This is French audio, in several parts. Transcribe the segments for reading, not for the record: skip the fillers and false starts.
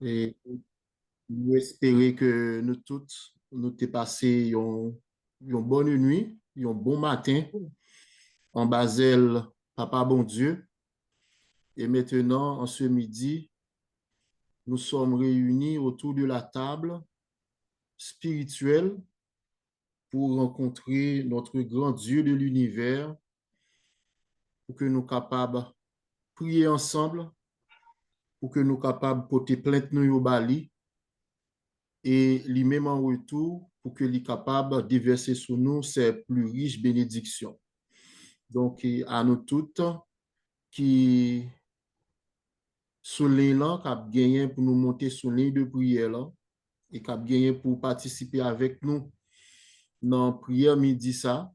Et nous espérons que nous tous, nous t'ai passé une bonne nuit, un bon matin en Basel, Papa bon Dieu. Et maintenant, en ce midi, nous sommes réunis autour de la table spirituelle pour rencontrer notre grand Dieu de l'univers, pour que nous soyons capables de prier ensemble, pour que nous soyons capables de porter plainte nous au Bali, et lui-même en retour, pour que lui capable de déverser sur nous ses plus riches bénédictions. Donc, à nous toutes qui sous là, qui a gagné pour nous monter sur ligne de prière là, et qui a gagné pour participer avec nous dans la prière midi ça,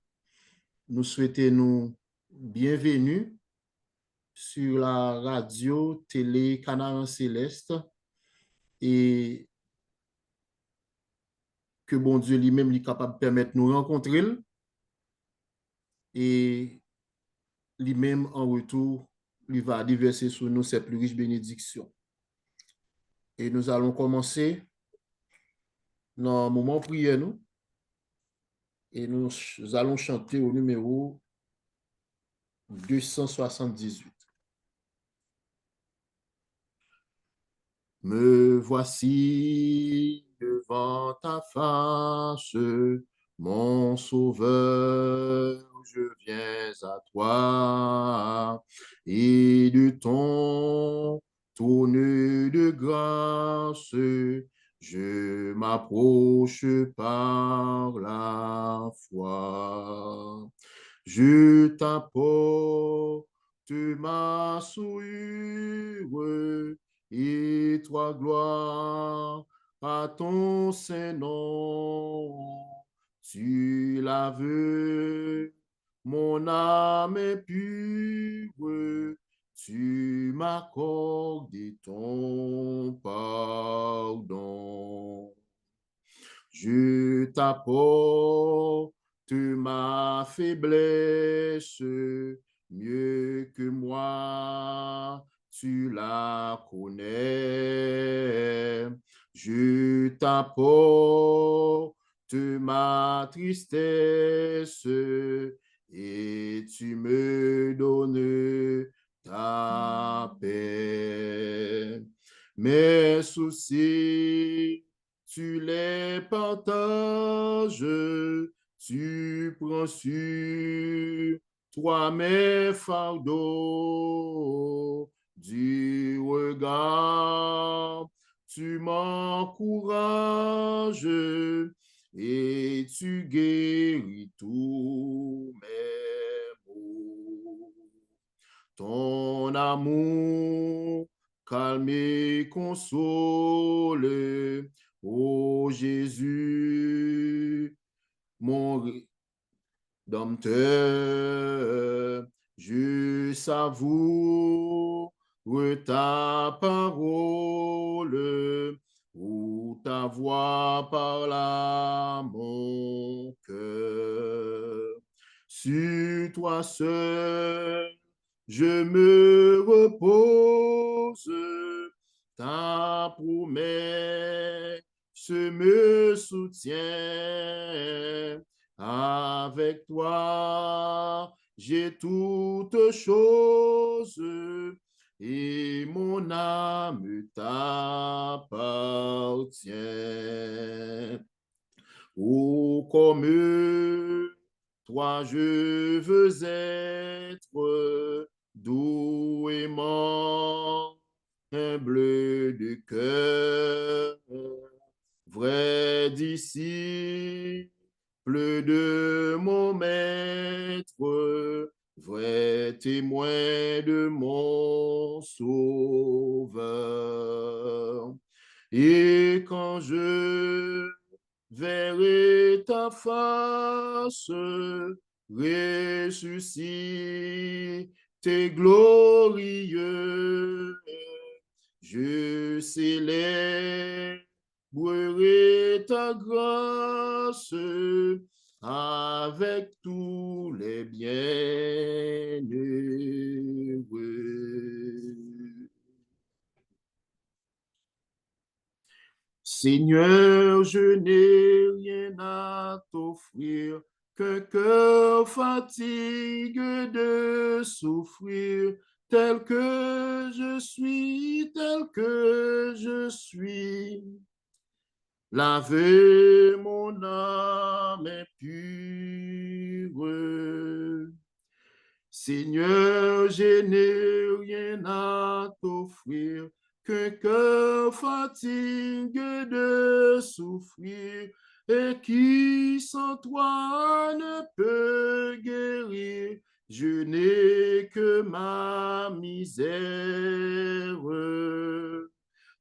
nous souhaitons nous bienvenue sur la radio télé Canard Céleste et que bon Dieu lui-même est capable de permettre de nous rencontrer et lui-même en retour, lui va déverser sur nous ses plus riches bénédictions. Et nous allons commencer dans le moment prière nous et nous allons chanter au numéro 278. Me voici devant ta face, mon sauveur, je viens à toi, et de ton trône de grâce, je m'approche par la foi. Je t'apporte ma souillure, et toi, gloire à ton Saint-Nom. Tu la veux, mon âme est pure, tu m'accordes ton pardon. Je t'apporte ma faiblesse, mieux que moi, tu la connais. Je t'apporte ma tristesse et tu me donnes ta paix. Mes soucis, tu les partages, tu prends sur toi mes fardeaux du regard, tu m'encourages et tu guéris tous mes maux. Ton amour calme et console, ô Jésus, mon dompteur, je savoure ta parole, ou ta voix parle à mon cœur. Sur toi seul, je me repose, ta promesse me soutient. Avec toi, j'ai toutes choses et mon âme t'appartient. Oh, comme toi, je veux être doux et humble de cœur, vrai d'ici, plus de mon maître, vrai témoin de mon sauveur. Et quand je verrai ta face, ressuscité glorieux, je célébrerai ta grâce avec tous les bienheureux. Seigneur, je n'ai rien à t'offrir, qu'un cœur fatigué de souffrir, tel que je suis, tel que je suis. Lavez mon âme impure. Seigneur, je n'ai rien à t'offrir, qu'un cœur fatigué de souffrir, et qui sans toi ne peut guérir. Je n'ai que ma misère.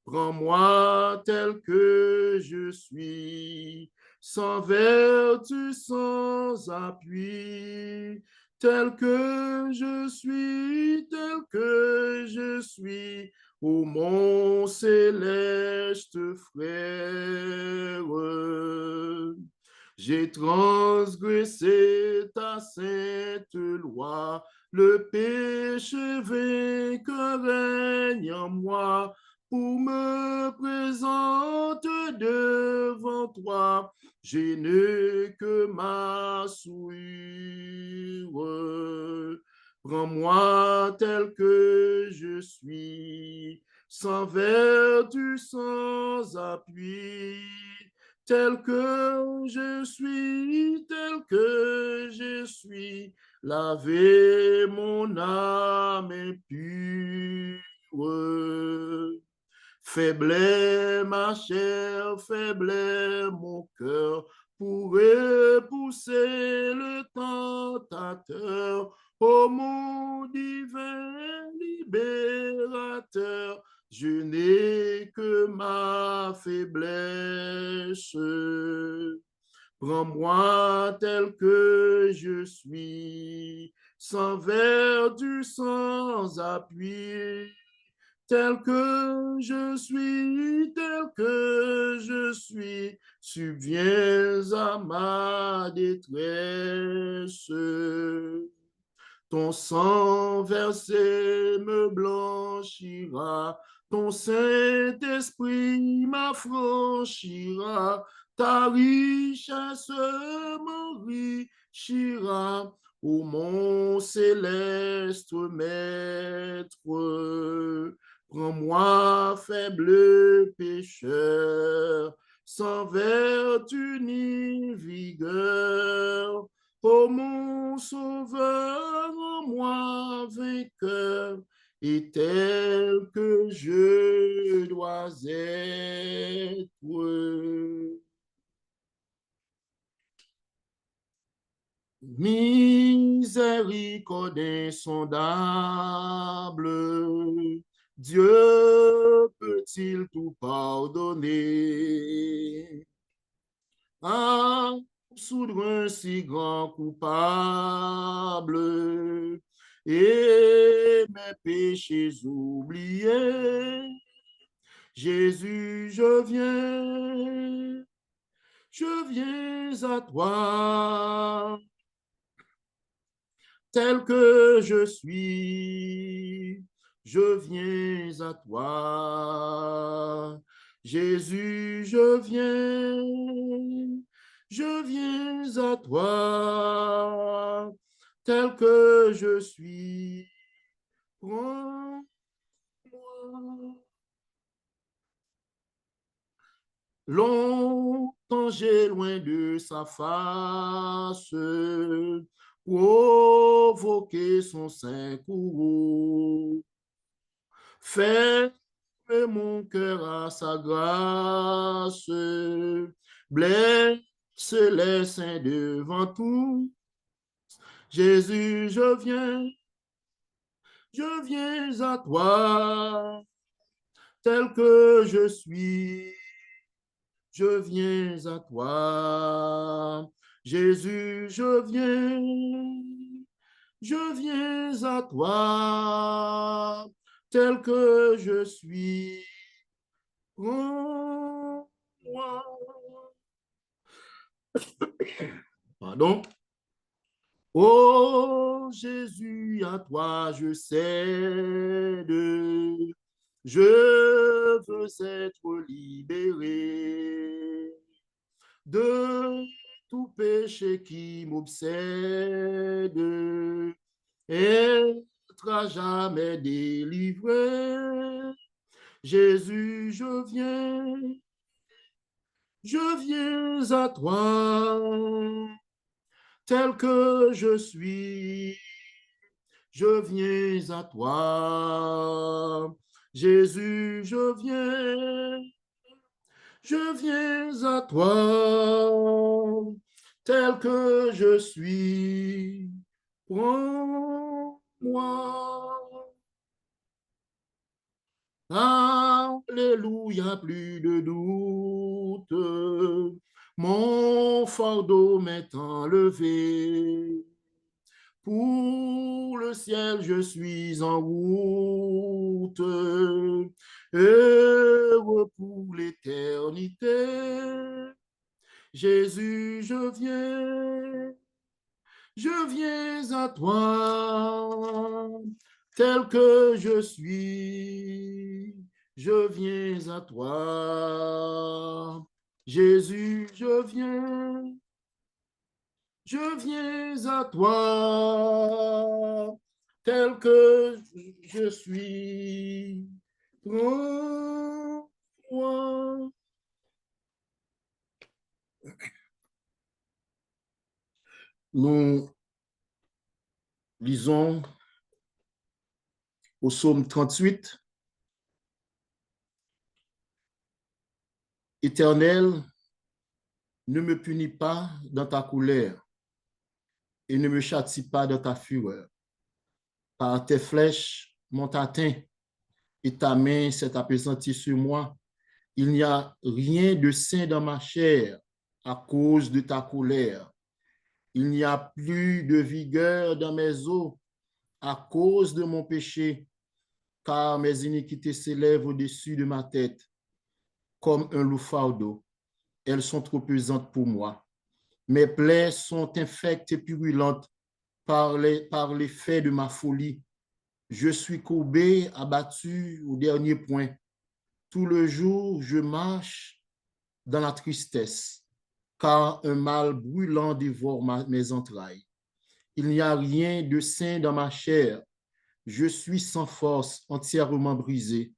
Prends-moi tel que je suis, sans vertu, sans appui, tel que je suis, tel que je suis, ô mon céleste frère. J'ai transgressé ta sainte loi, le péché vainqueur règne en moi, pour me présenter devant toi. Je n'ai que ma souillure. Prends-moi tel que je suis, sans vertu, sans appui, tel que je suis, tel que je suis. Lavez mon âme impure. Faible est ma chair, faible est mon cœur, pour repousser le tentateur. Ô mon divin libérateur, je n'ai que ma faiblesse. Prends-moi tel que je suis, sans vertu, sans appui, tel que je suis, subviens à ma détresse. Ton sang versé me blanchira, ton Saint-Esprit m'affranchira, ta richesse m'enrichira, ô mon céleste maître. Prends-moi, faible pécheur, sans vertu ni vigueur, ô mon sauveur, en moi vainqueur, et tel que je dois être. Miséricorde insondable, Dieu peut-il tout pardonner? Ah, souverain si grand coupable, et mes péchés oubliés, Jésus, je viens à toi, tel que je suis, je viens à toi. Jésus, je viens à toi, tel que je suis. Prends-moi. Longtemps j'ai loin de sa face, provoquer son saint courroux. Fais mon cœur à sa grâce, blesse les saints devant tout. Jésus, je viens à toi, tel que je suis. Je viens à toi. Jésus, je viens à toi, tel que je suis. Prends-moi. Pardon. Oh Jésus, à toi je cède. Je veux être libéré de tout péché qui m'obsède, être à jamais délivré. Jésus, je viens à toi, tel que je suis. Je viens à toi. Jésus, je viens à toi, tel que je suis. Prends-moi. Alléluia, plus de doute. Mon fardeau m'est enlevé. Pour le ciel, je suis en route, heureux pour l'éternité. Jésus, je viens à toi, tel que je suis. Je viens à toi. Jésus, je viens à toi, tel que je suis. Prends-moi. Nous lisons au psaume 38, Éternel, ne me punis pas dans ta colère et ne me châtie pas dans ta fureur. Par tes flèches m'ont atteint et ta main s'est appesantie sur moi. Il n'y a rien de sain dans ma chair à cause de ta colère. Il n'y a plus de vigueur dans mes os à cause de mon péché, car mes iniquités s'élèvent au-dessus de ma tête comme un loup fardeau. Elles sont trop pesantes pour moi. Mes plaies sont infectes et purulentes par l'effet de ma folie. Je suis courbé, abattu au dernier point. Tout le jour, je marche dans la tristesse, car un mal brûlant dévore mes entrailles. Il n'y a rien de sain dans ma chair. Je suis sans force, entièrement brisé.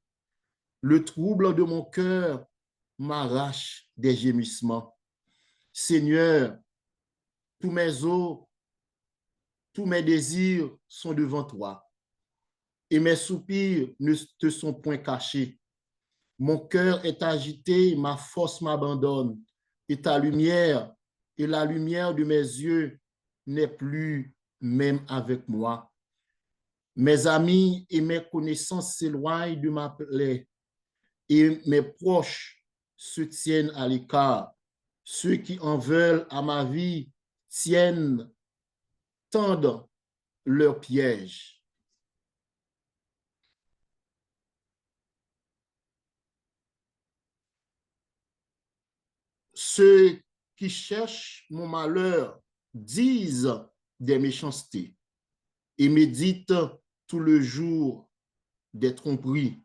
Le trouble de mon cœur m'arrache des gémissements. Seigneur, tous mes os, tous mes désirs sont devant toi, et mes soupirs ne te sont point cachés. Mon cœur est agité, ma force m'abandonne, et ta lumière et la lumière de mes yeux n'est plus même avec moi. Mes amis et mes connaissances s'éloignent de ma plaie, et mes proches se tiennent à l'écart. Ceux qui en veulent à ma vie tendent leur piège. Ceux qui cherchent mon malheur disent des méchancetés et méditent tout le jour des tromperies.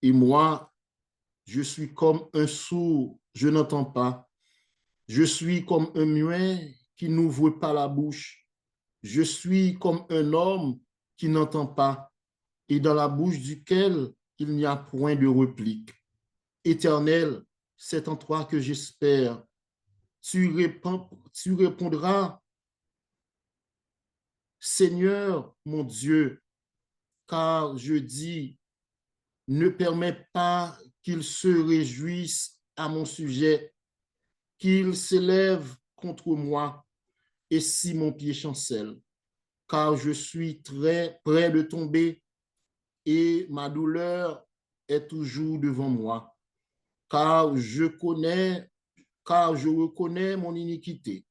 Et moi, je suis comme un sourd, je n'entends pas. Je suis comme un muet qui n'ouvre pas la bouche. Je suis comme un homme qui n'entend pas et dans la bouche duquel il n'y a point de réplique. Éternel, c'est en toi que j'espère. Tu répondras, Seigneur mon Dieu, car je dis, ne permets pas qu'il se réjouisse à mon sujet, qu'il s'élève contre moi, et si mon pied chancelle, car je suis très près de tomber et ma douleur est toujours devant moi, car je reconnais mon iniquité.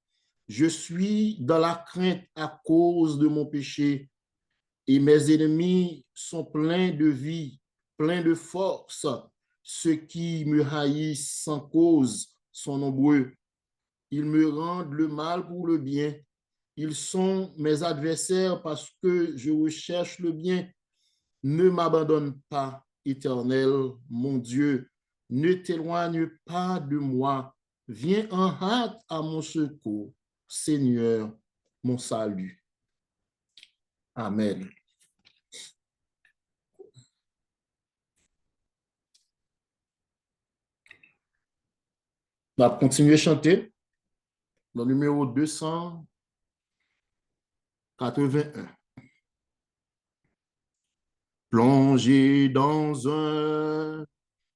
Je suis dans la crainte à cause de mon péché et mes ennemis sont pleins de vie, pleins de force. Ceux qui me haïssent sans cause sont nombreux. Ils me rendent le mal pour le bien. Ils sont mes adversaires parce que je recherche le bien. Ne m'abandonne pas Éternel, mon Dieu, ne t'éloigne pas de moi. Viens en hâte à mon secours. Seigneur, mon salut. Amen. On va continuer à chanter dans le numéro 281. Plongé dans un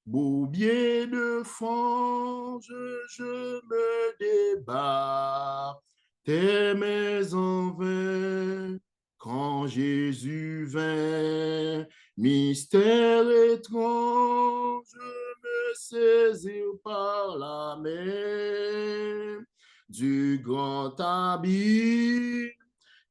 bourbier de fange, je me débat, tes mains en vain, quand Jésus vint, mystère étrange, me saisir par la main du grand abîme,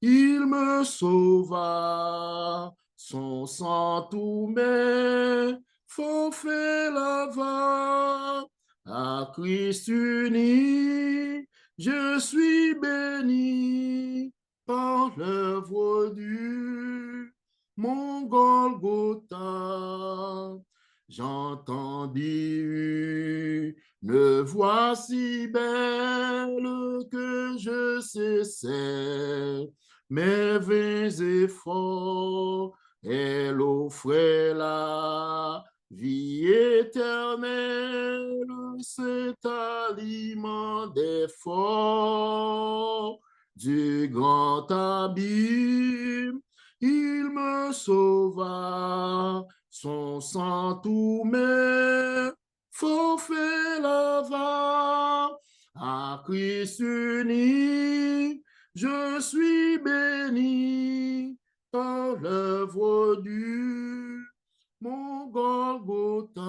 il me sauva, son sang tout m'est forfait lava, à Christ uni, je suis béni par l'œuvre du mon Golgotha. J'entendis une voix si belle que je cessais mes vains efforts. Elle offrait la vie éternelle, cet aliment des forts du grand abîme. Il me sauva, son sang tout mes forfaits lava, à Christ uni, je suis béni par l'œuvre du mon Golgotha.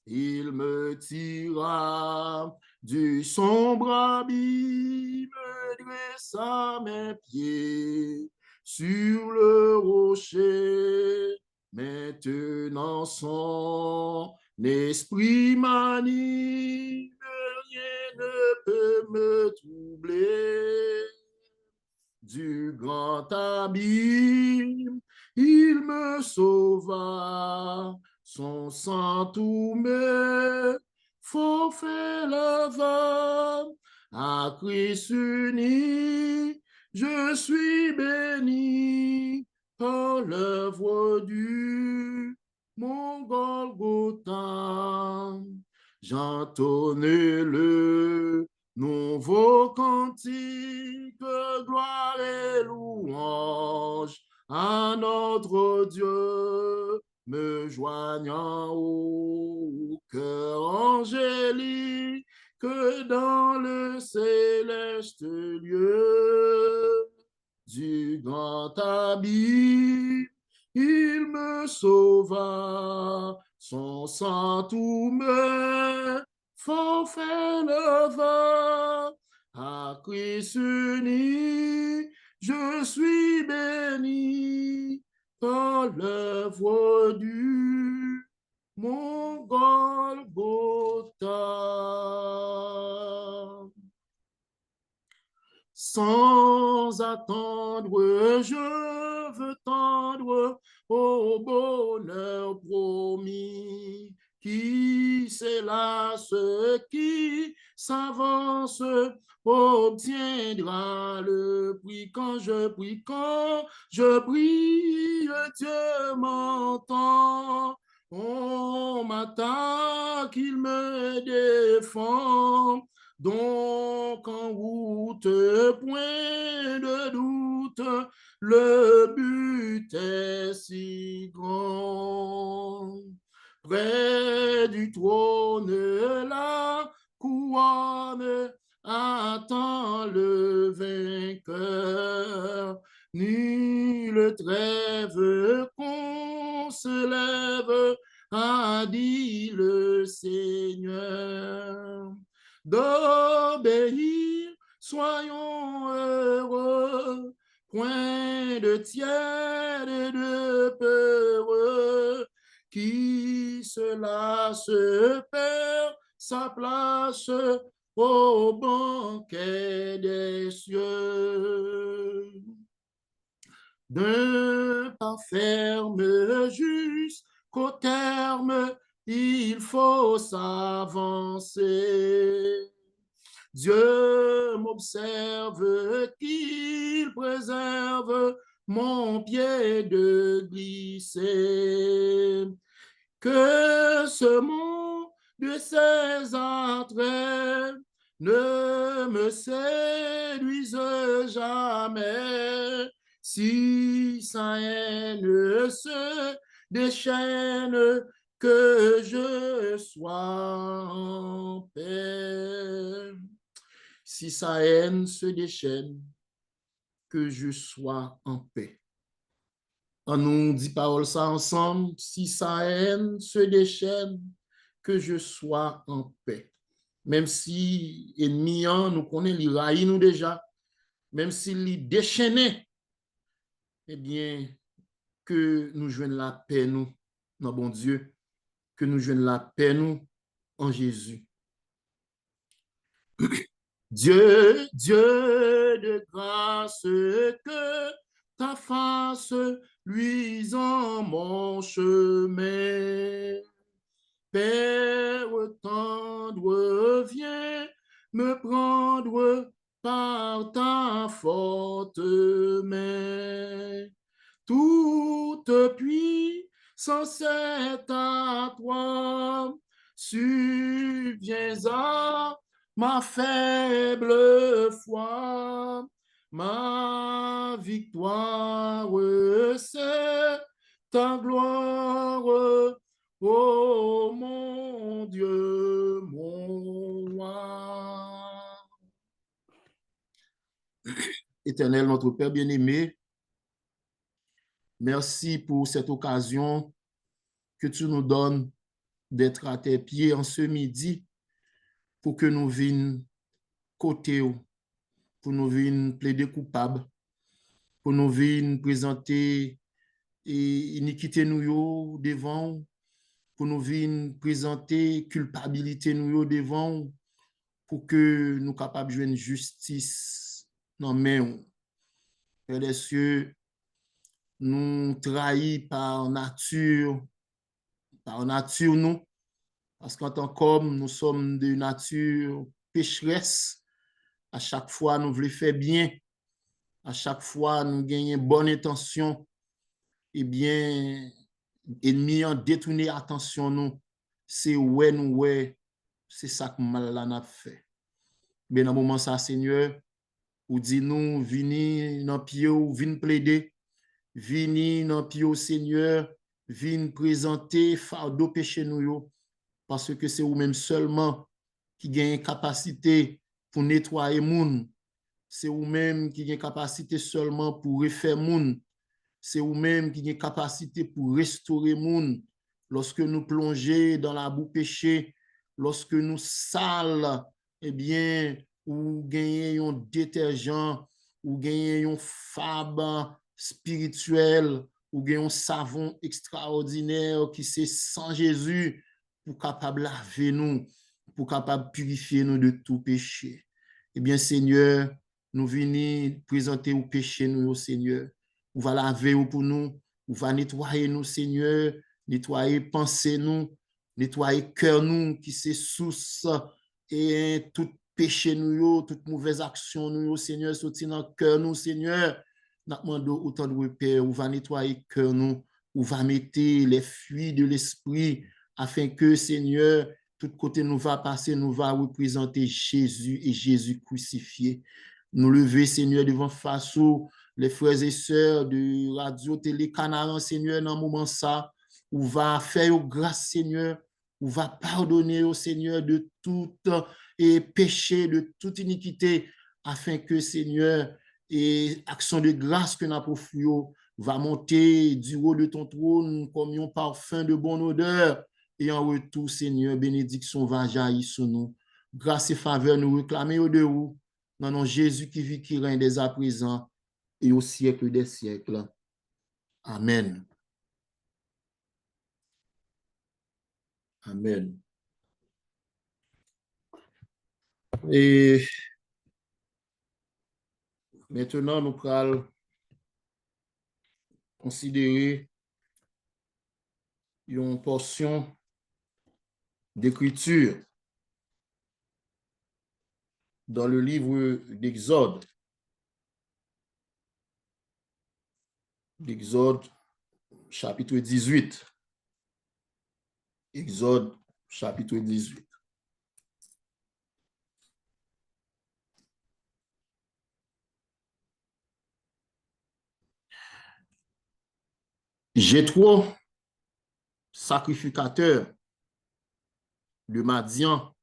Il me tira du sombre abîme, dressa mes pieds sur le rocher. Maintenant son esprit m'anime, rien ne peut me troubler. Du grand abîme, il me sauva, son sang tout me forfait lava, à Christ uni, je suis béni par l'œuvre du mon Golgotha. J'entonne le nouveau cantique, gloire et louange à notre Dieu, me joignant au cœur angélique que dans le céleste lieu du grand abîme, il me sauva, son sang tout me forfait leva, à Christ uni, je suis béni par l'œuvre du mon Golgotha. Sans attendre, je veux tendre au bonheur promis. Qui c'est là ce qui s'avance obtiendra le prix quand je prie, Dieu m'entend. On m'attaque, il me défend. Donc en route, point de doute, le but est si grand. Près du trône, la couronne attend le vainqueur. Nulle trêve qu'on se lève, a dit le Seigneur. D'obéir, soyons heureux, point de tiède et de peureux, qui cela se perd sa place au banquet des cieux. D'un pas ferme, juste, qu'au terme, il faut s'avancer. Dieu m'observe qu'il préserve mon pied de glisser. Que ce monde de ses attraits ne me séduise jamais. Si sa haine se déchaîne, que je sois en paix. Si sa haine se déchaîne, que je sois en paix. On nous dit parole ça ensemble. Si sa haine se déchaîne, que je sois en paix. Même si ennemi, nous connaissons, il raille nous déjà. Même s'il est déchaîné, eh bien, que nous joignons la paix, nous, non bon Dieu, que nous joignons la paix, nous, en Jésus. Dieu, Dieu de grâce, que ta face luise en mon chemin. Père tendre, viens me prendre par ta forte main. Toute puissance est à toi, subviens à ma faible foi, ma victoire, c'est ta gloire, ô mon Dieu, mon roi. Éternel, notre Père bien-aimé, merci pour cette occasion que tu nous donnes d'être à tes pieds en ce midi pour que nous vînes côté, pour nous vînes plaider coupable, pour nous vînes présenter iniquité nous devant, pour nous vînes présenter culpabilité nous devant, pour que nous capables de jouer une justice dans main. Père des cieux, nous trahis par nature nous, parce qu'en tant qu'homme, nous sommes de nature pécheresse. À chaque fois, nous voulons faire bien. À chaque fois, nous gagnons bonne intention. Eh bien, ennemi en détourné attention nous. C'est c'est ça que mal là n'a fait. Mais dans le moment ça, Seigneur, ou dit nous, vini dans pied ou vini plaider, vini dans pied Seigneur, vini présenter fardeau péché nous yo, parce que c'est vous-même seulement qui gagne capacité pour nettoyer moun. C'est vous-même qui gagne capacité seulement pour refaire moun. C'est vous-même qui gagne capacité pour restaurer moun. Lorsque nous plongeons dans la boue péché, lorsque nous sales, eh bien, ou gagnons un détergent, ou gagnons un fab spirituel, ou gagnons un savon extraordinaire qui c'est sans Jésus pour capable laver nous, pour capable purifier nous de tout péché. Eh bien, Seigneur, nous venons présenter au péché nous, Seigneur. On va laver pour nous, on va nettoyer nous, Seigneur, nettoyer pensée nous, nettoyer cœur nous, qui c'est source et tout péché nous, toute mauvaise action nous, Seigneur, sorti dans cœur nous, Seigneur. Nous demandons autant de repères, on va nettoyer cœur nous, on va mettre les fuites de l'esprit, afin que, Seigneur, tout côté nous va passer, nous va représenter Jésus et Jésus crucifié. Nous lever, Seigneur, devant face aux les frères et sœurs de Radio Télé Canaran, Seigneur, dans le moment ça, où va faire grâce, Seigneur, où va pardonner au Seigneur de tout péché, de toute iniquité, afin que, Seigneur, et action de grâce que nous avons fait, va monter du haut de ton trône comme un parfum de bonne odeur. Et en retour, Seigneur, bénédiction va jaillir sur nous. Grâce et faveur nous réclamer au dehors. Dans nom Jésus qui vit, qui règne dès à présent et au siècle des siècles. Amen. Amen. Et maintenant, nous allons considérer une portion d'écriture dans le livre d'Exode. L'Exode chapitre 18. Exode chapitre 18. Jéthro, sacrificateur de Madian,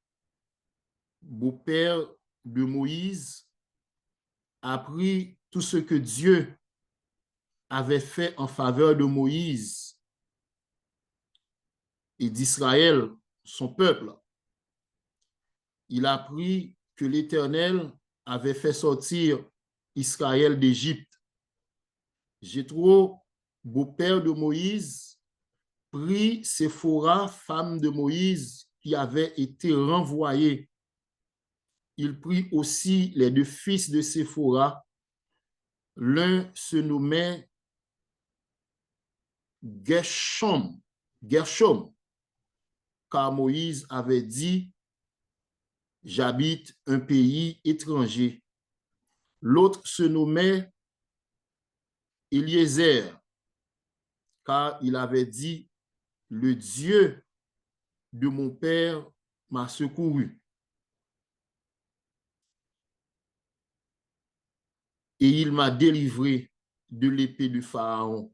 beau-père de Moïse, a pris tout ce que Dieu avait fait en faveur de Moïse et d'Israël, son peuple. Il a appris que l'Éternel avait fait sortir Israël d'Égypte. Jéthro, beau-père de Moïse, prit Séphora, femme de Moïse, qui avait été renvoyée. Il prit aussi les deux fils de Séphora. L'un se nommait Gershom, car Moïse avait dit, j'habite un pays étranger. L'autre se nommait Eliezer, car il avait dit, le Dieu de mon père m'a secouru. Et il m'a délivré de l'épée de Pharaon.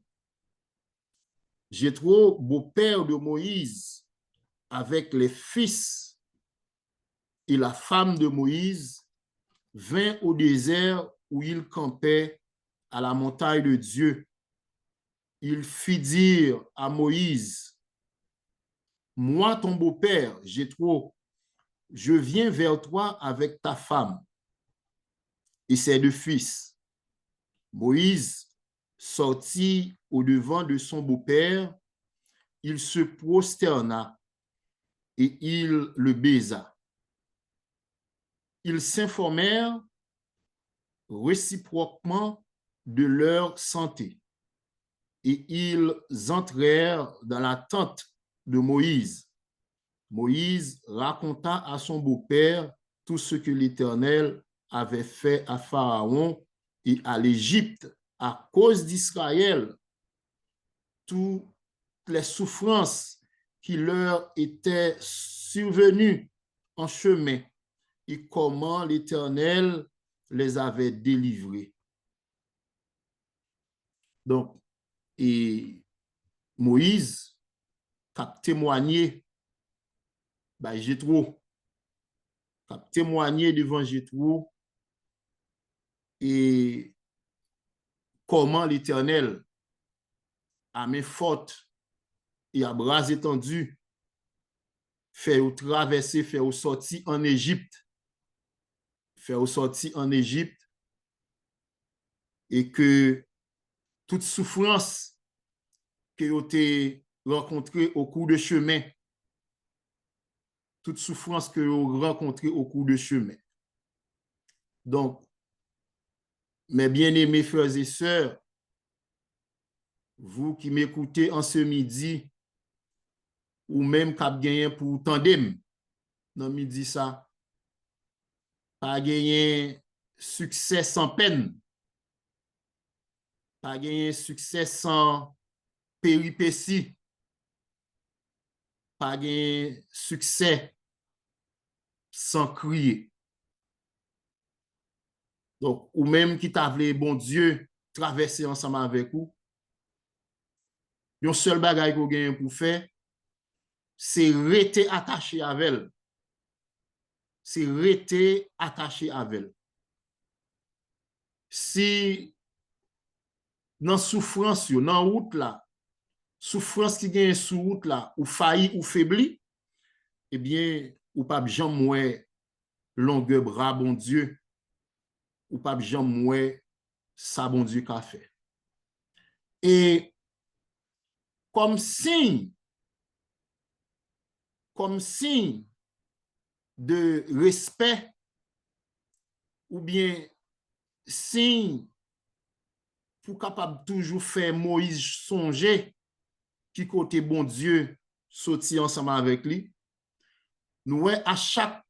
Jéthro, beau-père de Moïse, avec les fils et la femme de Moïse, vint au désert où il campait à la montagne de Dieu. Il fit dire à Moïse, moi, ton beau-père, Jéthro, je viens vers toi avec ta femme et ses deux fils. Moïse sortit au-devant de son beau-père, il se prosterna et il le baisa. Ils s'informèrent réciproquement de leur santé et ils entrèrent dans la tente de Moïse. Moïse raconta à son beau-père tout ce que l'Éternel avait fait à Pharaon et à l'Égypte à cause d'Israël, toutes les souffrances qui leur étaient survenues en chemin et comment l'Éternel les avait délivrés. Donc, et Moïse a témoigné, Jéthro, a témoigné devant Jéthro et comment l'Éternel, à main forte et à bras étendus, fait au traverser, fait au sorti en Égypte, et que toute souffrance que vous avez rencontrée au cours de chemin, toute souffrance que vous rencontrez au cours de chemin. Donc, mes bien-aimés frères et sœurs, vous qui m'écoutez en ce midi, ou même cap gagné pour tandem, dans midi ça, pas gagné succès sans peine, pas gagné succès sans péripéties, pas gagné succès sans crier. Donc, ou même qui t'a voulu, bon Dieu, traverser ensemble avec vous, yon seul bagay qu'on gagne pour faire, c'est rester attaché avec elle. C'est rester attaché avec elle. Si dans souffrance, dans route là, souffrance qui gagne sous route là, ou failli ou faibli, eh bien, ou pas jamais moins longueur bras, bon Dieu, ou pas jamais moins ça, bon Dieu, qu'a fait. Et comme signe de respect ou bien signe pour capable toujours faire Moïse songer, qui côté bon Dieu sorti ensemble avec lui. Nous à chaque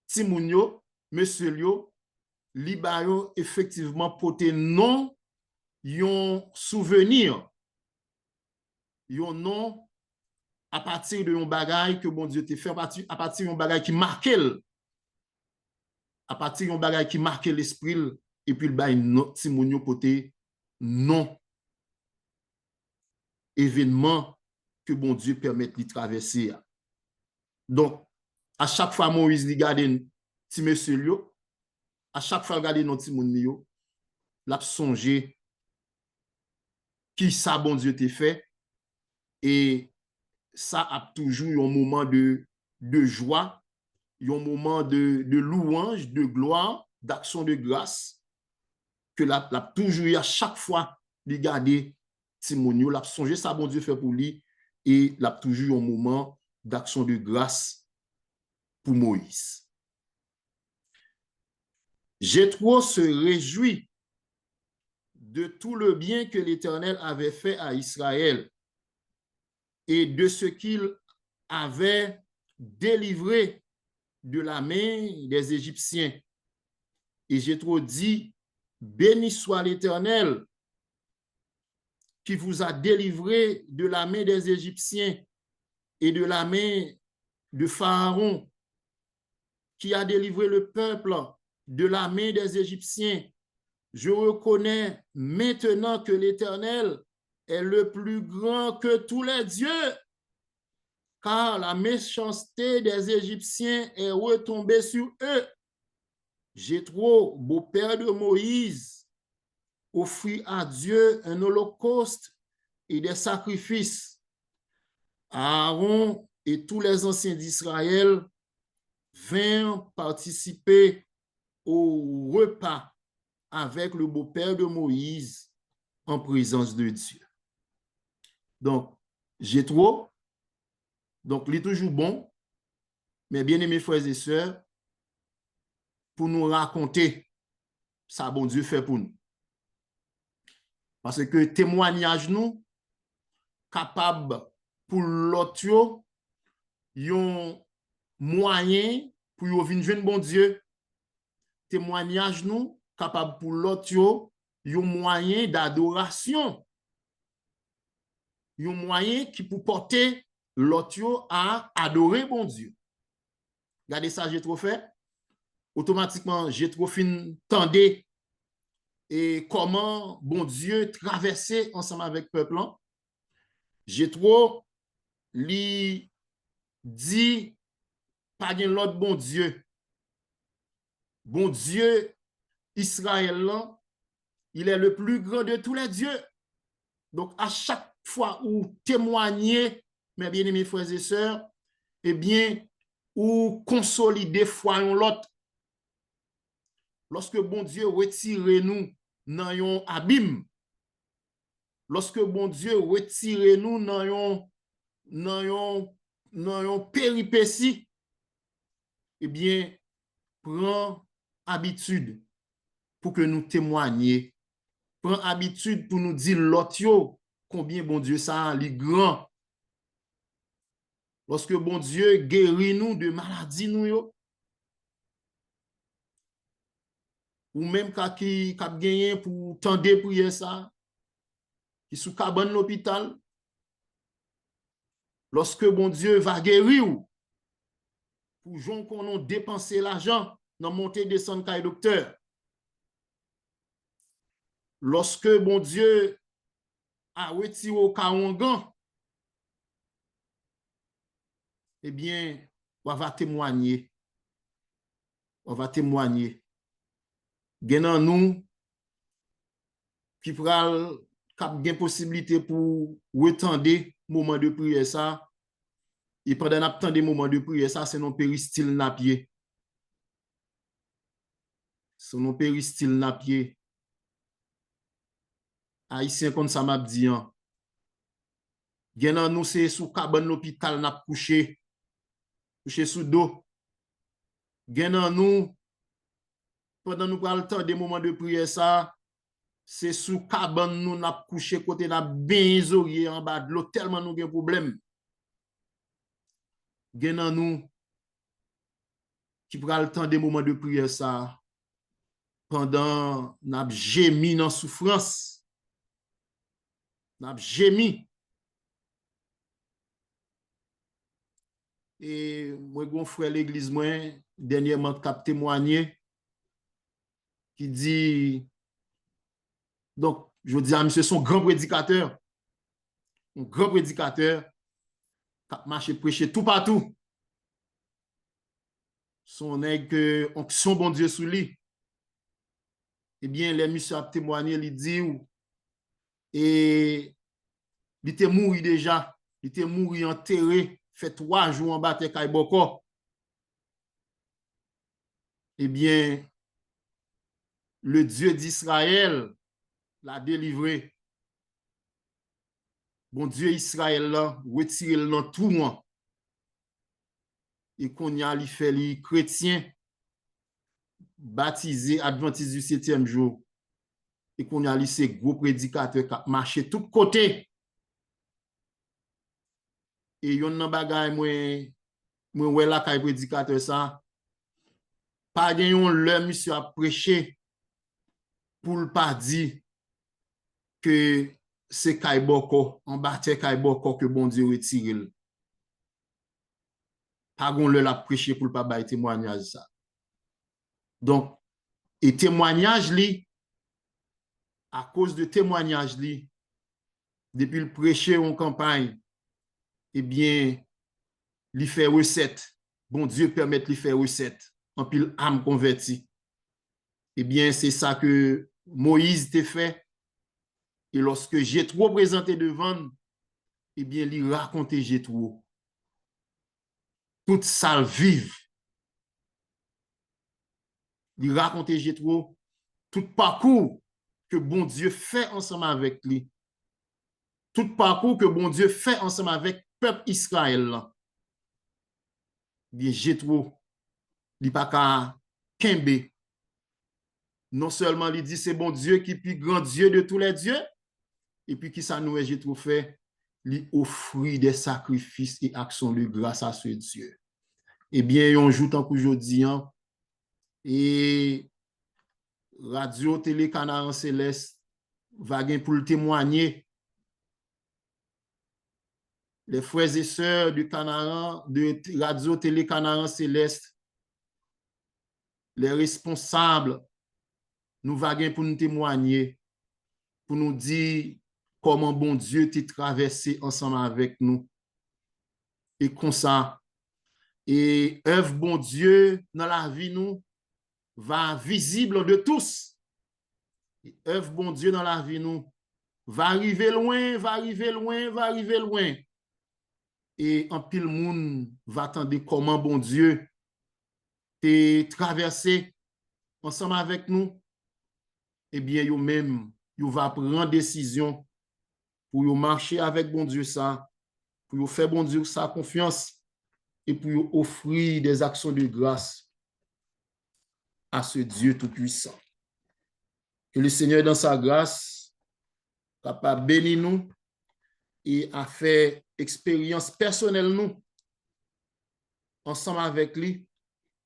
timounio, monsieur yo, li ba yo effectivement pote non yon souvenir, yon non à partir de yon bagay que bon Dieu te fait, à partir de yon bagay qui marque, à partir de yon bagay qui marque l'esprit, et puis le bagay non timounio pote non événement que bon Dieu permette de traverser. Donc, à chaque fois Moïse li gade ti monsieur yo, à chaque fois gade non ti moun yo, l'a songé qui ça bon Dieu te fait, et ça a toujours un moment de joie, un moment de louange, de gloire, d'action de grâce, que l'a toujours eu à chaque fois li gade ti moun yo, l'a songé ça bon Dieu fait pour lui, et l'a toujours un moment d'action de grâce pour Moïse. Jéthro se réjouit de tout le bien que l'Éternel avait fait à Israël et de ce qu'il avait délivré de la main des Égyptiens. Et Jéthro dit, béni soit l'Éternel qui vous a délivré de la main des Égyptiens et de la main de Pharaon, qui a délivré le peuple de la main des Égyptiens. Je reconnais maintenant que l'Éternel est le plus grand que tous les dieux, car la méchanceté des Égyptiens est retombée sur eux. Jéthro, beau-père de Moïse, offrit à Dieu un holocauste et des sacrifices. Aaron et tous les anciens d'Israël vinrent participer au repas avec le beau-père de Moïse en présence de Dieu. Donc, Jéthro, donc, il est toujours bon, mais bien aimés frères et sœurs, pour nous raconter ça, bon Dieu fait pour nous. Parce que témoignage nous, capable pour l'autre, yon moyen pour yon venir joindre bon Dieu. Témoignage nous, capable pour l'autre, yon moyen d'adoration. Yon moyen qui pour porter l'autre à adorer bon Dieu. Regardez ça, j'ai trop fait. Automatiquement, j'ai trop fin tendé et comment bon Dieu traversait ensemble avec le peuple. J'ai trop li dit pas gen l'autre bon Dieu. Bon Dieu Israël, il est le plus grand de tous les dieux. Donc, à chaque fois où témoigner, mes bien-aimés frères et sœurs, eh bien, ou consolider foi en l'autre. Lorsque bon Dieu retire nous dans un abîme, lorsque bon Dieu retire nous dans un péripétie, eh bien, prends habitude pour que nous témoignions. Prends habitude pour nous dire l'autre combien bon Dieu ça est grand. Lorsque bon Dieu guérit nous de maladies nous yo, ou même qui a gagné pour tendre prier ça, qui sous cabane l'hôpital, lorsque bon Dieu va guérir ou, pour gens qu'on a dépensé l'argent dans monter descendre caille docteur. Lorsque bon Dieu a retiré au Kawangan, eh bien, on va témoigner. On va témoigner. Genan nous qui pral cap gen possibilité pour retendre moment de prière ça, et pendant attendre moment de prière ça, c'est non péristyle napier. C'est non péristyle napier. Haïtien comme ça m'a dit hein. Genan nous c'est sous cabane l'hôpital n'a couché sous dos. Genan nous pendant nous pral attendre moment de prière ça, c'est sous cabane nous n'a couché côté n'a bien isolé en bas de l'eau tellement nous gen problème. Gen nan nous qui prend le temps des moments de prière ça pendant n'a gémi dans souffrance, n'a gémi. Et moi gon frère l'église moi dernièrement cap témoigné qui dit donc je dis à monsieur son grand prédicateur, un grand prédicateur qui a marché prêcher tout partout. Son nègre onction bon Dieu sous lui. Eh bien les monsieur a témoigné, il dit et il était mort déjà, il était mort enterré, fait 3 jours en bas de Kaiboko. Eh bien, le Dieu d'Israël l'a délivré. Bon Dieu Israël là, retiré le dans tout moi. Et qu'on y a li fait les chrétiens baptisé adventiste du 7e jour. Et qu'on y a li ces gros prédicateurs qui marché tout côté. Et yon nan bagay moi wè la kay prédicateur ça. Pas gen yon le monsieur a prêché pour le pas dire que c'est Kaiboko, en bataille Kaiboko que bon Dieu retire. Pas gon le la prêché pour le pas bailler témoignage ça. Donc, et témoignage li, à cause de témoignage li, depuis le prêcher en campagne, eh bien, li fait recette. Bon Dieu permet de faire recette. En pile âme convertie. Eh bien, c'est ça que Moïse t'a fait. Et lorsque Jétro présenté devant, eh bien, il racontait Jétro. Toute ça vive. Il racontait Jétro tout parcours que bon Dieu fait ensemble avec lui. Tout parcours que bon Dieu fait ensemble avec le peuple Israël. Bien, Jétro, il pas qu'à Kembe. Non seulement il dit c'est bon Dieu qui est plus grand Dieu de tous les dieux, et puis qui ça nous Jétro fait, il offrit des sacrifices et actions de grâce à ce Dieu. Eh bien, on joue tant qu'aujourd'hui, hein, et Radio Télé Canaran Céleste va gagner pour le témoigner. Les frères et sœurs du Canaran, de Radio Télé Canaran Céleste, les responsables, nous va gagner pour nous témoigner, pour nous dire comment bon Dieu t'a traversé ensemble avec nous. Et comme ça, et œuvre bon Dieu dans la vie nous va visible de tous. Et œuvre bon Dieu dans la vie nous va arriver loin, va arriver loin, va arriver loin. Et en pile monde va attendre comment bon Dieu t'a traversé ensemble avec nous. Eh bien, yo même, yo va prendre décision pour yo marcher avec bon Dieu ça, pour yo faire bon Dieu sa confiance et pour yo offrir des actions de grâce à ce Dieu tout-puissant. Que le Seigneur, dans sa grâce, capable bénir nous et a fait expérience personnelle nous ensemble avec lui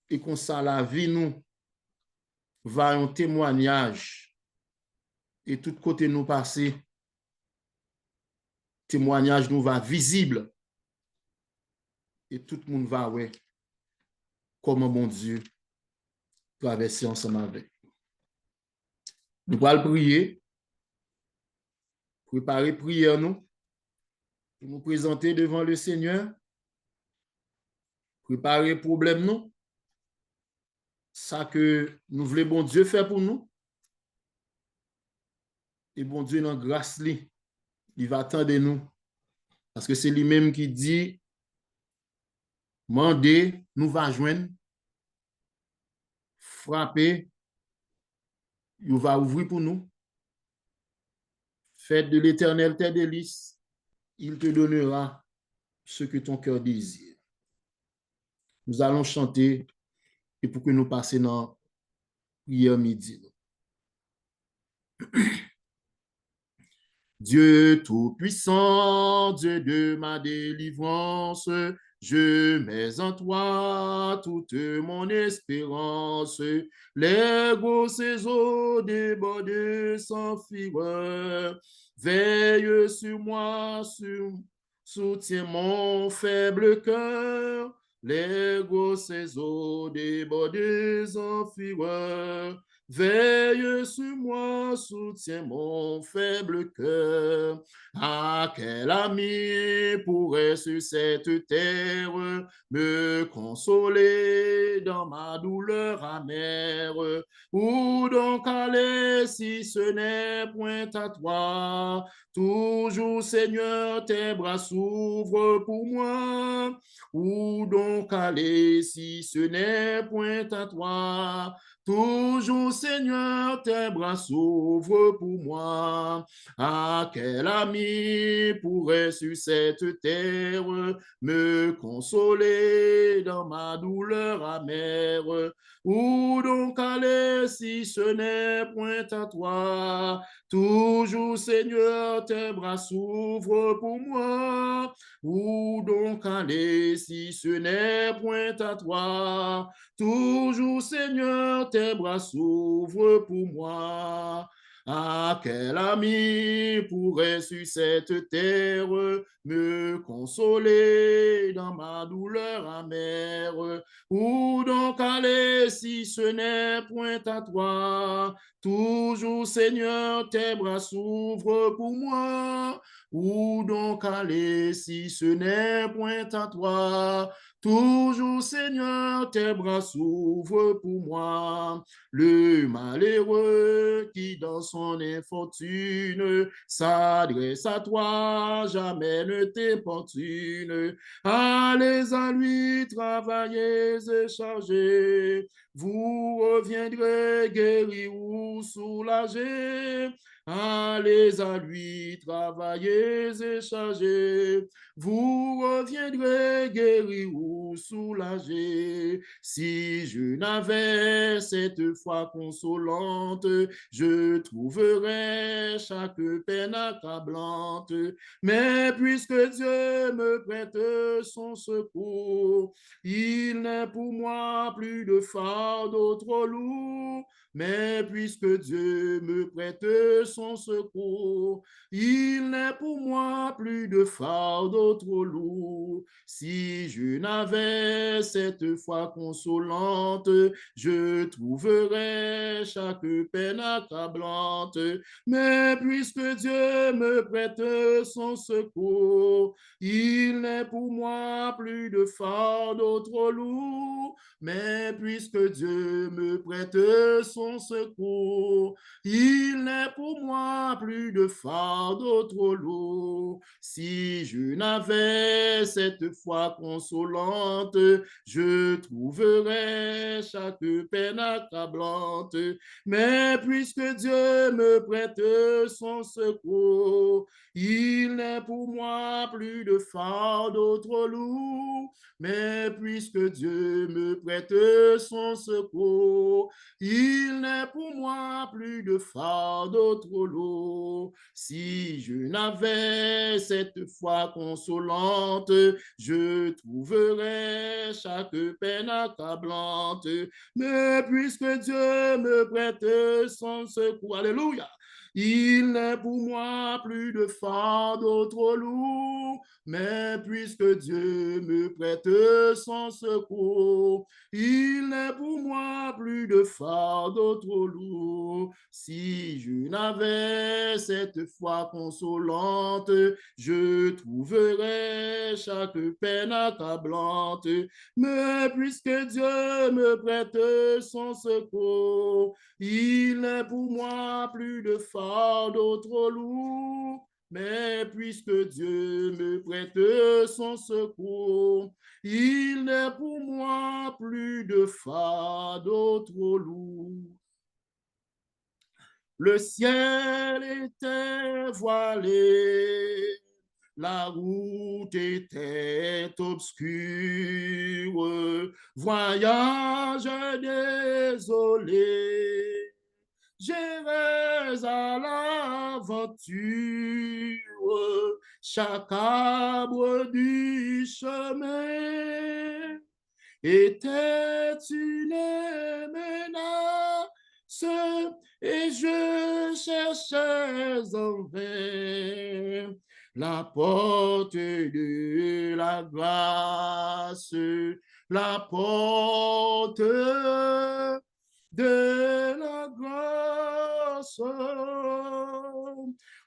et comme ça la vie nous va un témoignage et tout côté nous passer témoignage nous va visible et tout le monde va ouais comment bon Dieu traverser ensemble avec. Nous allons prier, préparer prière nous, pour nous présenter devant le Seigneur, préparer problème nous, ça que nous voulons bon Dieu faire pour nous. Et bon Dieu, dans grâce, il va attendre nous. Parce que c'est lui-même qui dit, mandez, nous va joindre, frapper, il va ouvrir pour nous. Faites de l'Éternel tes délices, il te donnera ce que ton cœur désire. Nous allons chanter et pour que nous passions dans prière midi. Dieu tout-puissant, Dieu de ma délivrance, je mets en toi toute mon espérance. Les grosses eaux débordent sans fureur. Veille sur moi, soutiens mon faible cœur. Les grosses eaux débordent sans fureur. Veille sur moi, soutiens mon faible cœur. Ah, quel ami pourrait sur cette terre me consoler dans ma douleur amère? Où donc aller si ce n'est point à toi? Toujours, Seigneur, tes bras s'ouvrent pour moi. Où donc aller si ce n'est point à toi? Toujours, Seigneur, tes bras s'ouvrent pour moi. Ah, quel ami pourrait sur cette terre me consoler dans ma douleur amère? Où donc aller si ce n'est point à toi? Toujours, Seigneur, tes bras s'ouvrent pour moi. Où donc aller si ce n'est point à toi? Toujours, Seigneur, tes bras s'ouvrent pour moi. Ah, quel ami pourrait sur cette terre me consoler dans ma douleur amère? Où donc aller si ce n'est point à toi? Toujours, Seigneur, tes bras s'ouvrent pour moi. Où donc aller si ce n'est point à toi? Toujours, Seigneur, tes bras s'ouvrent pour moi. Le malheureux qui dans son infortune s'adresse à toi, jamais ne t'importune. Allez à lui, travaillez et chargés, vous reviendrez guéris ou soulagés. Allez à lui, travaillez et chargés, vous reviendrez guéris ou soulagés. Si je n'avais cette foi consolante, je trouverais chaque peine accablante. Mais puisque Dieu me prête son secours, il n'est pour moi plus de fardeau trop lourd. Mais puisque Dieu me prête son secours, il n'est pour moi plus de fardeau trop lourd. Si je n'avais cette foi consolante, je trouverais chaque peine accablante. Mais puisque Dieu me prête son secours, il n'est pour moi plus de fardeau trop lourd. Mais puisque Dieu me prête son secours, il n'est pour moi plus de fardeau trop lourd. Si je n'avais cette foi consolante, je trouverais chaque peine accablante. Mais puisque Dieu me prête son secours, il n'est pour moi plus de fardeau trop lourd. Mais puisque Dieu me prête son secours, il n'est pour moi plus de fardeau trop lourd. Si je n'avais cette foi consolante, je trouverais chaque peine accablante. Mais puisque Dieu me prête son secours, alléluia, il n'est pour moi plus de fardeau trop lourd. Mais puisque Dieu me prête son secours, il n'est pour moi plus de fardeau trop lourd. Si je n'avais cette foi consolante, je trouverais chaque peine accablante. Mais puisque Dieu me prête son secours, il n'est pour moi plus de fardeau trop lourd. Mais puisque Dieu me prête son secours, il n'est pour moi plus de fardeau trop lourd. Le ciel était voilé, la route était obscure, voyage désolé, j'irai à l'aventure, chaque arbre du chemin était une menace et je cherchais en vain la porte de la grâce, la porte de la grâce.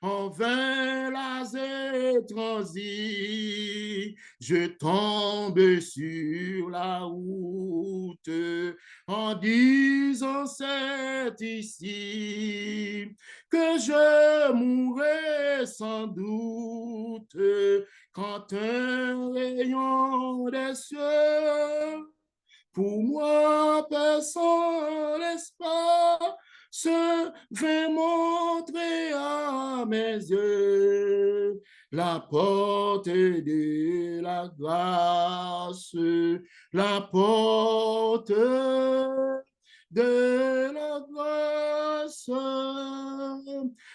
En vain las transi, je tombe sur la route en disant c'est ici que je mourrai sans doute quand un rayon des cieux pour moi, personne l'espace vint montrer à mes yeux la porte de la grâce, la porte de la grâce.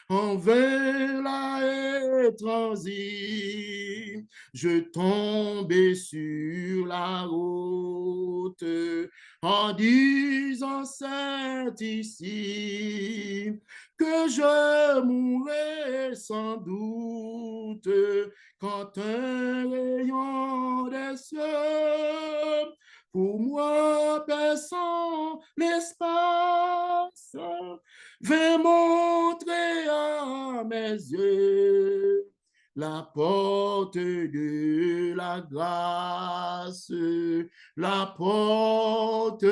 En vain la transi, je tombais sur la route en disant c'est ici que je mourrai sans doute quand un rayon des cieux pour moi personne l'espace vint montrer à mes yeux la porte de la grâce, la porte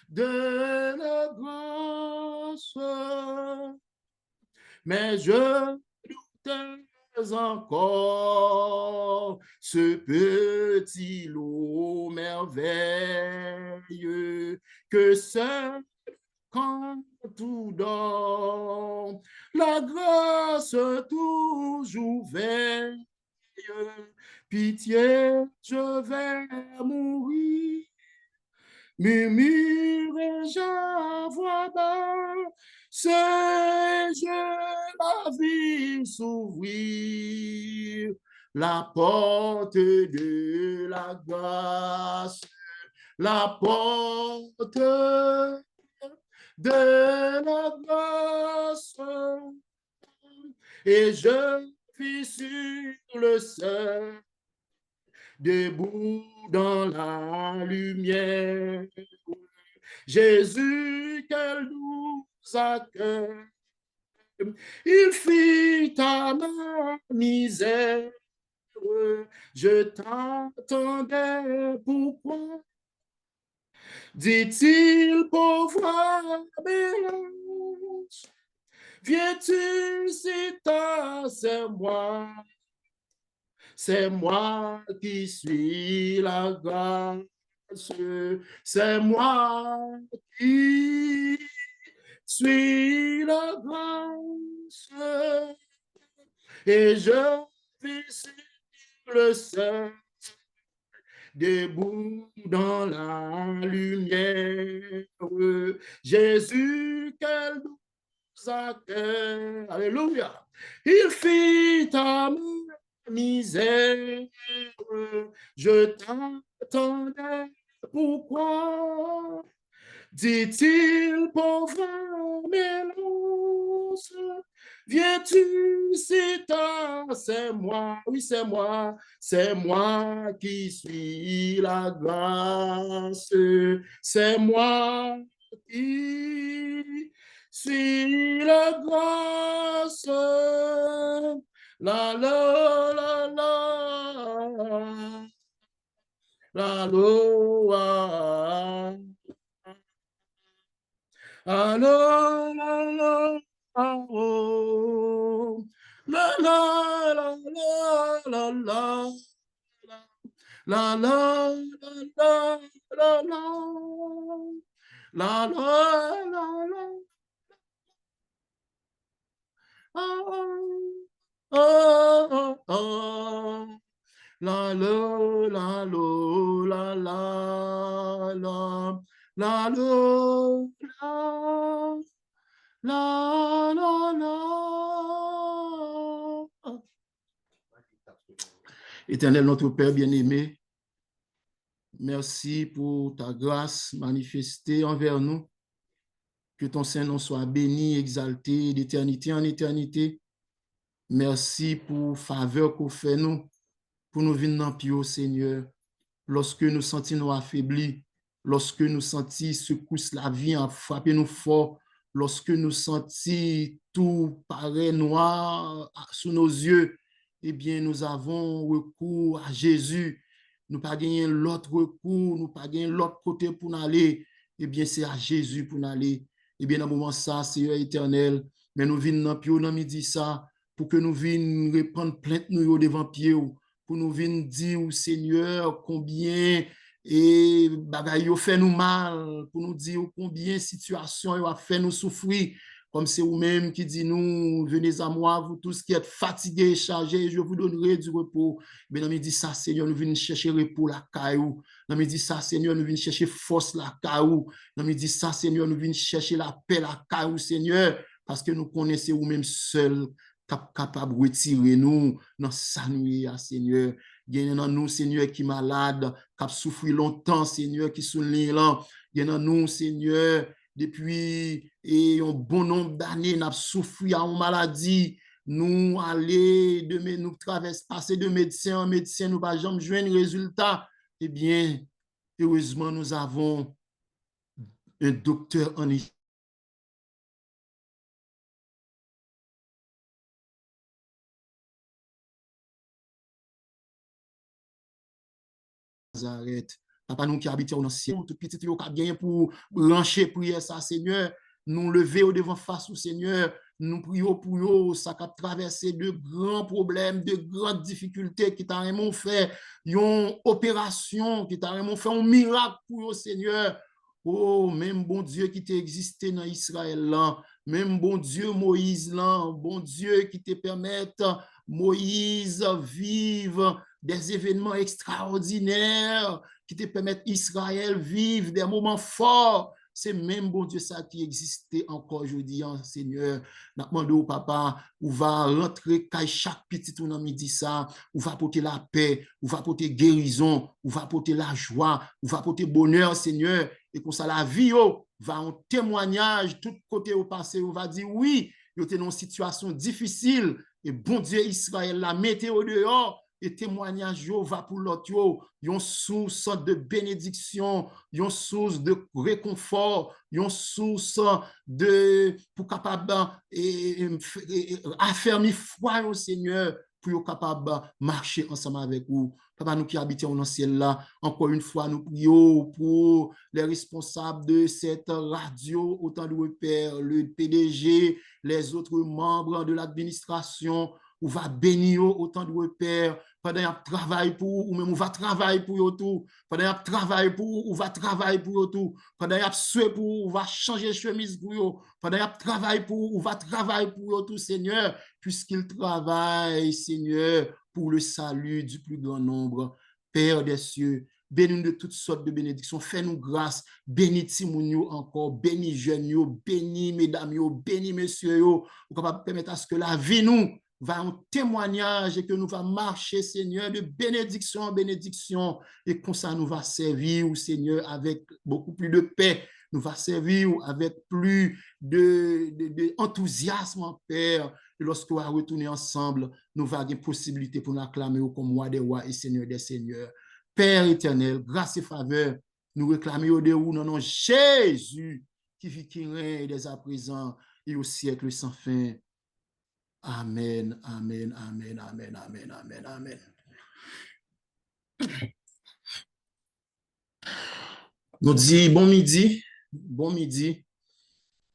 de la grâce. Mais je doutais encore ce petit lot merveilleux que c'est quand tout dort, la grâce toujours veille. Pitié, je vais mourir. Murmurai-je à voix basse, je la vis s'ouvrir, la porte de la grâce, la porte de la grâce, et je vis sur le seuil, debout dans la lumière. Jésus, quel doux accueil, il fit à ma misère. Je t'attendais, pourquoi? Dit-il, pauvre mélange, viens-tu si tard, c'est moi qui suis la grâce, c'est moi qui suis la grâce, et je vis sur le sein, debout dans la lumière. Jésus, quel doux accueil, alléluia, il fit à ma misère, je t'attendais, pourquoi? Dit-il, pauvre mélange, viens-tu si tard? C'est moi, oui c'est moi qui suis la grâce, c'est moi qui suis la grâce. La la la la la la la oh. La la la la la la la la la la la la la la la oh, oh, oh. La lo la lo la la la la lo la, la, la. Éternel, notre Père bien-aimé, merci pour ta grâce manifestée envers nous. Que ton Saint-Nom soit béni, exalté d'éternité en éternité. Merci pour faveur qu'on fait nous, pour nous venir dans Pio, Seigneur. Lorsque nous sentons nous affaiblis, lorsque nous sentons secousse la vie a frappé nous fort, lorsque nous sentons tout paraît noir sous nos yeux, eh bien, nous avons recours à Jésus. Nous pas gagné l'autre recours, nous pas gagné l'autre côté pour nous aller. Eh bien, c'est à Jésus pour nous aller. Eh bien, dans le moment ça, Seigneur éternel, mais nous venons dans Pio, dans midi ça, pour que nous venions répondre plainte nous devant pied, pour nous venir dire au Seigneur combien et bagay yo fait nous mal, pour nous dire combien situation yo a fait nous souffrir, comme c'est vous-même qui dit nous, venez à moi, vous tous qui êtes fatigués et chargés, je vous donnerai du repos. Mais nous dit ça, Seigneur, nous venons chercher repos la caillou. Nous dit ça, Seigneur, nous venons chercher force la caillou. Nous dit ça, Seigneur, nous venons chercher la paix la caillou, Seigneur, parce que nous connaissons vous-même seul capable de retirer nous dans sa nuit, Seigneur. Il y a dans nous, Seigneur, qui est malade, qui a souffert longtemps, Seigneur, qui sont là. Il y a dans nous, Seigneur, depuis un bon nombre d'années, nous avons souffert en maladie. Nous aller nous traverser, passer de médecin en médecin, nous pas jamais jouer un résultat. Eh bien, heureusement, nous avons un docteur en Nazareth. Papa, nous qui habitons dans le ciel, tout petit, nous qui bien pour brancher prière ça, Seigneur. Nous lever au devant face au Seigneur. Nous prions pour eux, ça a traversé de grands problèmes, de grandes difficultés qui t'a vraiment fait une opération, qui t'a vraiment fait un miracle pour eux, Seigneur. Oh, même bon Dieu qui t'a existé dans Israël là, même bon Dieu Moïse là, bon Dieu qui te permette Moïse vivre des événements extraordinaires qui te permettent Israël vivre des moments forts. C'est même bon Dieu ça qui existait encore aujourd'hui, hein, Seigneur. Nous demandons au papa, où va rentrer chaque petit tout dans midi ça, où va porter la paix, où va porter guérison, où va porter la joie, où va porter bonheur, Seigneur. Et pour ça, la vie va en témoignage, tout côté au passé, on va dire oui, il était dans une situation difficile, et bon Dieu Israël la météo dehors, et témoignage va pour l'autre, une source de bénédiction, une source de réconfort, une source de pour capable affermir foi au Seigneur pour capable de marcher ensemble avec vous. Papa, nous qui habitons dans le ciel là, encore une fois, nous prions pour les responsables de cette radio, autant de Père, le PDG, les autres membres de l'administration, ou va bénir autant de Père, pendant qu'il travaille pour, ou même on va travailler pour eux tout, pendant qu'il travaille pour, ou va travailler pour eux tout, pendant qu'il souhaite pour, ou va changer chemise pour eux, pendant qu'il travaille pour, ou va travailler pour eux tout, Seigneur, puisqu'il travaille, Seigneur, pour le salut du plus grand nombre. Père des cieux, bénis de toutes sortes de bénédictions, fais-nous grâce, bénis Timounio encore, bénis jeunes, bénis mesdames, bénis messieurs, pour capable permettre à ce que la vie nous va en témoignage et que nous va marcher, Seigneur, de bénédiction en bénédiction et comme ça nous va servir, Seigneur, avec beaucoup plus de paix, nous va servir avec plus d'enthousiasme, Père. Et lorsqu'on va retourner ensemble, nous va avoir une possibilité pour nous acclamer comme roi des rois et Seigneur des seigneurs. Père éternel, grâce et faveur, nous réclamons de vous dans nom Jésus qui vit, qui règne dès à présent et au siècle sans fin. Amen, amen, amen, amen, amen, amen, amen. Nous disons bon midi,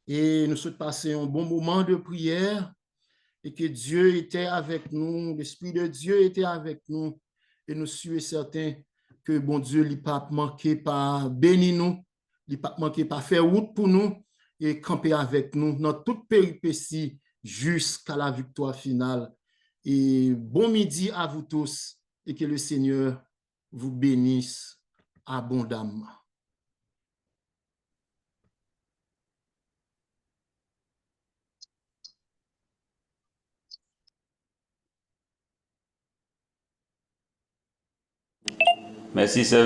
et nous souhaitons passer un bon moment de prière et que Dieu était avec nous, l'Esprit de Dieu était avec nous, et nous sommes certains que bon Dieu n'a pas manqué par bénir nous, il n'a pas manqué par faire route pour nous et camper avec nous dans toute péripétie jusqu'à la victoire finale. Et bon midi à vous tous et que le Seigneur vous bénisse abondamment. Merci, Sylvain.